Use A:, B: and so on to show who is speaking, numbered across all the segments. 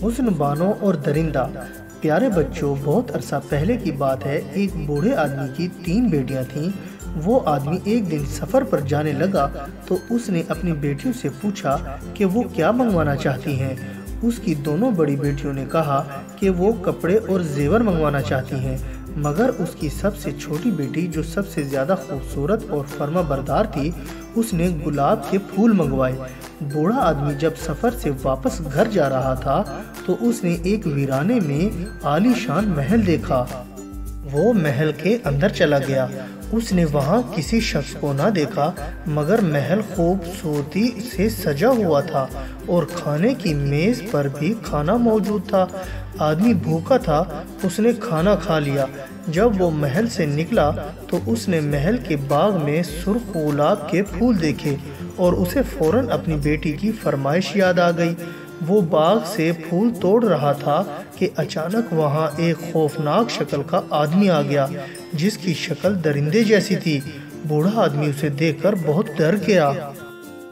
A: حسن بانو اور درندہ۔ پیارے بچوں، بہت عرصہ پہلے کی بات ہے، ایک بوڑھے آدمی کی 3 بیٹیاں تھیں۔ وہ آدمی ایک دن سفر پر جانے لگا تو اس نے اپنی بیٹیوں سے پوچھا کہ وہ کیا منگوانا چاہتی ہیں۔ اس کی دونوں بڑی بیٹیوں نے کہا کہ وہ کپڑے اور زیور منگوانا چاہتی ہیں، مگر اس کی سب سے چھوٹی بیٹی جو سب سے زیادہ خوبصورت اور فرما بردار تھی، اس نے گلاب کے پھول منگوائے۔ بوڑھا آدمی جب سفر سے واپس گھر جا رہا تھا تو اس نے ایک ویرانے میں عالی شان محل دیکھا۔ وہ محل کے اندر چلا گیا۔ اس نے وہاں کسی شخص کو نہ دیکھا، مگر محل خوبصورتی سے سجا ہوا تھا اور کھانے کی میز پر بھی کھانا موجود تھا۔ آدمی بھوکا تھا، اس نے کھانا کھا لیا۔ جب وہ محل سے نکلا تو اس نے محل کے باغ میں سرخ گلاب کے پھول دیکھے اور اسے فوراً اپنی بیٹی کی فرمائش یاد آ گئی۔ وہ باغ سے پھول توڑ رہا تھا کہ اچانک وہاں ایک خوفناک شکل کا آدمی آ گیا، جس کی شکل درندے جیسی تھی۔ بوڑھا آدمی اسے دیکھ کر بہت ڈر گیا۔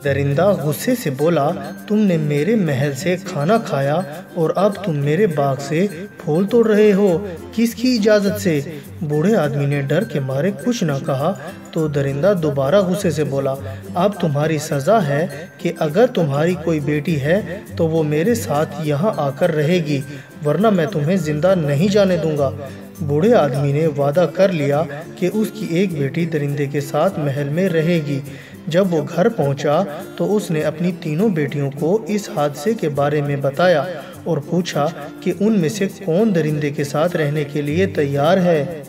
A: درندہ غصے سے بولا، تم نے میرے محل سے کھانا کھایا اور اب تم میرے باغ سے پھول توڑ رہے ہو، کس کی اجازت سے؟ بوڑھے آدمی نے ڈر کے مارے کچھ نہ کہا تو درندہ دوبارہ غصے سے بولا، اب تمہاری سزا ہے کہ اگر تمہاری کوئی بیٹی ہے تو وہ میرے ساتھ یہاں آ کر رہے گی، ورنہ میں تمہیں زندہ نہیں جانے دوں گا۔ بوڑھے آدمی نے وعدہ کر لیا کہ اس کی ایک بیٹی درندے کے ساتھ محل میں رہے گی۔ جب وہ گھر پہنچا تو اس نے اپنی تینوں بیٹیوں کو اس حادثے کے بارے میں بتایا اور پوچھا کہ ان میں سے کون درندے کے ساتھ رہنے کے لیے تیار ہے۔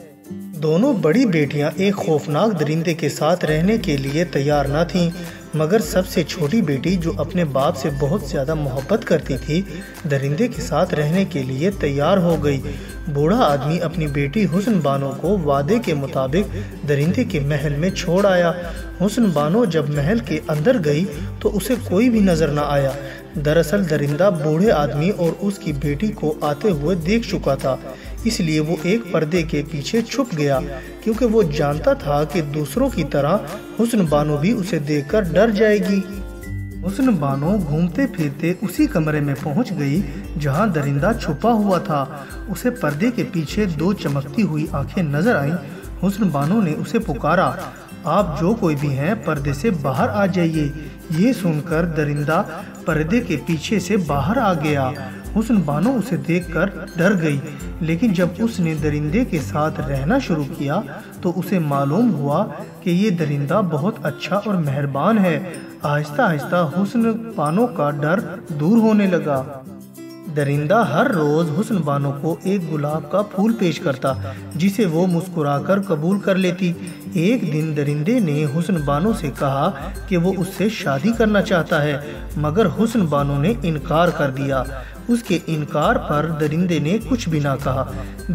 A: دونوں بڑی بیٹیاں ایک خوفناک درندے کے ساتھ رہنے کے لیے تیار نہ تھیں، مگر سب سے چھوٹی بیٹی جو اپنے باپ سے بہت زیادہ محبت کرتی تھی، درندے کے ساتھ رہنے کے لیے تیار ہو گئی۔ بوڑھا آدمی اپنی بیٹی حسن بانو کو وعدے کے مطابق درندے کے محل میں چھوڑ آیا۔ حسن بانو جب محل کے اندر گئی تو اسے کوئی بھی نظر نہ آیا۔ دراصل درندہ بوڑھے آدمی اور اس کی بیٹی کو آتے ہوئے دیکھ چکا تھا، اس لیے وہ ایک پردے کے پیچھے چھپ گیا، کیونکہ وہ جانتا تھا کہ دوسروں کی طرح حسن بانو بھی اسے دیکھ کر ڈر جائے گی۔ حسن بانو گھومتے پھرتے اسی کمرے میں پہنچ گئی جہاں درندہ چھپا ہوا تھا۔ اسے پردے کے پیچھے 2 چمکتی ہوئی آنکھیں نظر آئیں۔ حسن بانو نے اسے پکارا، آپ جو کوئی بھی ہیں پردے سے باہر آ جائیے۔ یہ سن کر درندہ پردے کے پیچھے سے باہر آ گیا۔ حسن بانو اسے دیکھ کر ڈر گئی، لیکن جب اس نے درندے کے ساتھ رہنا شروع کیا تو اسے معلوم ہوا کہ یہ درندہ بہت اچھا اور مہربان ہے۔ آہستہ آہستہ حسن بانو کا ڈر دور ہونے لگا۔ درندہ ہر روز حسن بانو کو ایک گلاب کا پھول پیش کرتا، جسے وہ مسکرا کر قبول کر لیتی۔ ایک دن درندے نے حسن بانو سے کہا کہ وہ اس سے شادی کرنا چاہتا ہے، مگر حسن بانو نے انکار کر دیا۔ اس کے انکار پر درندے نے کچھ بھی نہ کہا۔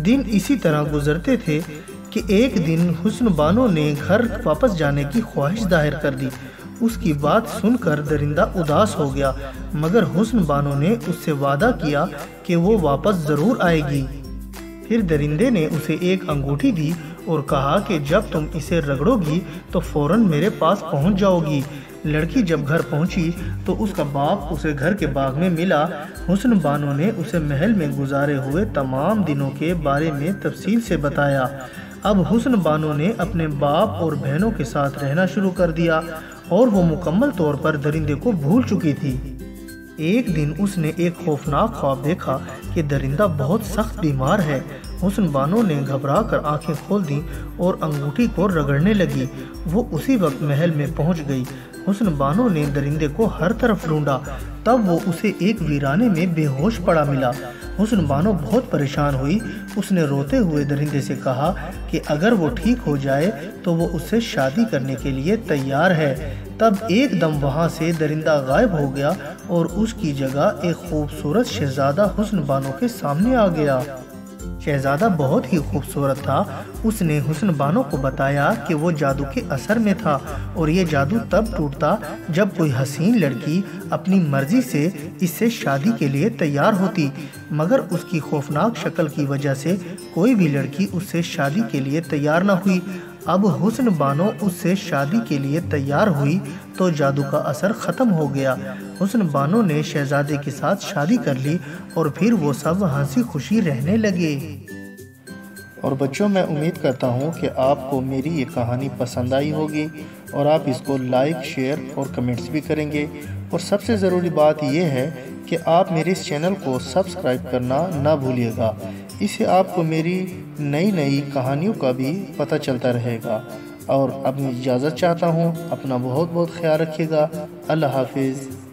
A: دن اسی طرح گزرتے تھے کہ ایک دن حسن بانو نے گھر واپس جانے کی خواہش ظاہر کر دی۔ اس کی بات سن کر درندہ اداس ہو گیا، مگر حسن بانو نے اس سے وعدہ کیا کہ وہ واپس ضرور آئے گی۔ پھر درندے نے اسے ایک انگوٹھی دی اور کہا کہ جب تم اسے رگڑو گی تو فوراً میرے پاس پہنچ جاؤ گی۔ لڑکی جب گھر پہنچی تو اس کا باپ اسے گھر کے باغ میں ملا۔ حسن بانو نے اسے محل میں گزارے ہوئے تمام دنوں کے بارے میں تفصیل سے بتایا۔ اب حسن بانو نے اپنے باپ اور بہنوں کے ساتھ رہنا شروع کر دیا اور وہ مکمل طور پر درندے کو بھول چکی تھی۔ ایک دن اس نے ایک خوفناک خواب دیکھا کہ درندہ بہت سخت بیمار ہے۔ حسن بانو نے گھبرا کر آنکھیں کھول دیں اور انگوٹھی کو رگڑنے لگی۔ وہ اسی وقت محل میں پہنچ گئی۔ حسن بانو نے درندے کو ہر طرف ڈھونڈا، تب وہ اسے ایک ویرانے میں بے ہوش پڑا ملا۔ حسن بانو بہت پریشان ہوئی۔ اس نے روتے ہوئے درندے سے کہا کہ اگر وہ ٹھیک ہو جائے تو وہ اس سے شادی کرنے کے لیے تیار ہے۔ تب ایک دم وہاں سے درندہ غائب ہو گیا اور اس کی جگہ ایک خوبصورت شہزادہ حسن بانو کے سامنے آ گیا۔ شہزادہ بہت ہی خوبصورت تھا۔ اس نے حسن بانو کو بتایا کہ وہ جادو کے اثر میں تھا اور یہ جادو تب ٹوٹتا جب کوئی حسین لڑکی اپنی مرضی سے اس سے شادی کے لیے تیار ہوتی، مگر اس کی خوفناک شکل کی وجہ سے کوئی بھی لڑکی اس سے شادی کے لیے تیار نہ ہوئی۔ اب حسن بانو اس سے شادی کے لیے تیار ہوئی تو جادو کا اثر ختم ہو گیا۔ حسن بانو نے شہزادے کے ساتھ شادی کر لی اور پھر وہ سب ہنسی خوشی رہنے لگے۔ اور بچوں، میں امید کرتا ہوں کہ آپ کو میری یہ کہانی پسند آئی ہوگی اور آپ اس کو لائک، شیئر اور کمنٹس بھی کریں گے۔ اور سب سے ضروری بات یہ ہے کہ آپ میرے اس چینل کو سبسکرائب کرنا نہ بھولیے گا۔ اس سے آپ کو میری نئی کہانیوں کا بھی پتہ چلتا رہے گا۔ اور اب میں اجازت چاہتا ہوں، اپنا بہت خیال رکھیے گا۔ اللہ حافظ۔